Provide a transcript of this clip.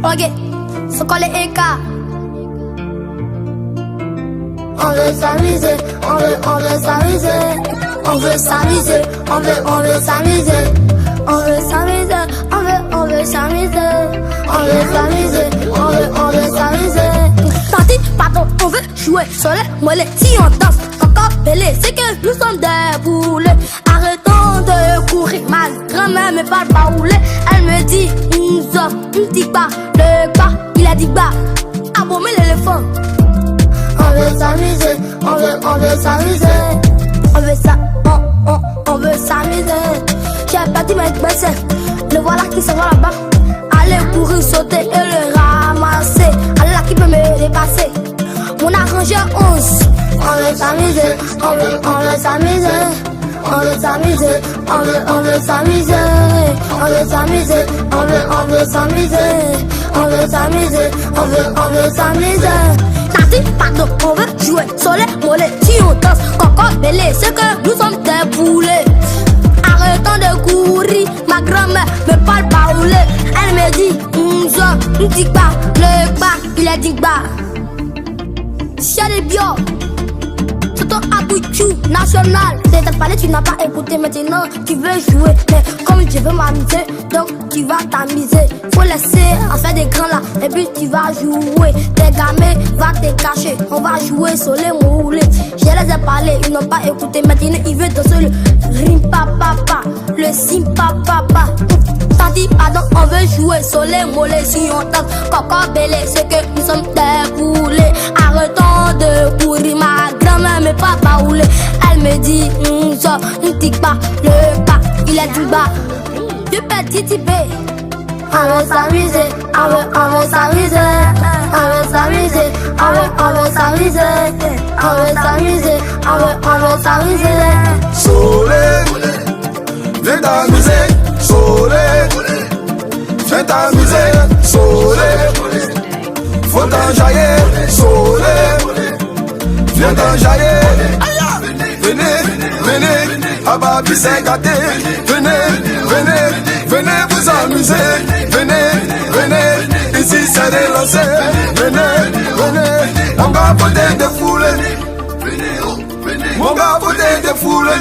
Ok, c'est quoi les EK? On veut s'amuser, on veut s'amuser. On veut s'amuser, on veut s'amuser. On veut s'amuser, on veut s'amuser. On veut s'amuser, on veut s'amuser. Tandis, pardon, on veut jouer, soleil, mollet, si on danse, encore belé, c'est que nous sommes des boulets. Arrêtons de courir, ma grand-mère me parle pas rouler. Elle me dit, une petite barre, le bas, il a dit bas, abommer l'éléphant. On veut s'amuser, on veut s'amuser. On veut ça, on veut s'amuser. J'ai perdu mes baissés, le voilà qui s'en va là-bas. Aller courir, sauter et le ramasser. Aller là qui peut me dépasser. On a rangé 11. On veut s'amuser, on veut s'amuser. On veut s'amuser, on veut s'amuser. On veut s'amuser, on veut s'amuser. On veut s'amuser, on veut s'amuser. Pardon, on veut jouer, soleil, mollet, si on danse, encore belé, c'est que nous sommes des poulets. Arrêtons de courir, ma grand-mère me parle pas rouler. Elle me dit, une petite barre, le bas, il a dit bas. Chien de bio, c'est ton abouchou national. C'est ta palais, tu n'as pas écouté maintenant, tu veux jouer. Mais comme je veux m'amuser, donc tu vas t'amuser. Faut laisser en faire des grands là, et puis tu vas jouer. Tes gamins, va te cacher, on va jouer sur les moulés. Je les ai parlé, ils n'ont pas écouté, maintenant ils veulent danser le rimpa papa, le simpa papa. Tandis, pardon, on veut jouer sur les mollets, si on danse, coco belé, c'est que nous sommes des poulets. Arrêtons de courir, ma grand-mère me parle pas rouler. Elle me dit, une petite barre, le bas, il a du bas. Je peux titiper. On veut s'amuser, on veut s'amuser. On veut s'amuser, on veut s'amuser. On veut s'amuser, on veut s'amuser. Soleil, viens t'amuser. Soleil, viens t'amuser. Soleil, faut t'enjailler. Soleil, viens t'enjailler. Venez, Ababi c'est gâté. Venez vous amuser. Venez, ici c'est relancé. Venez, mon gars, faut te défouler. Mon gars, faut te défouler.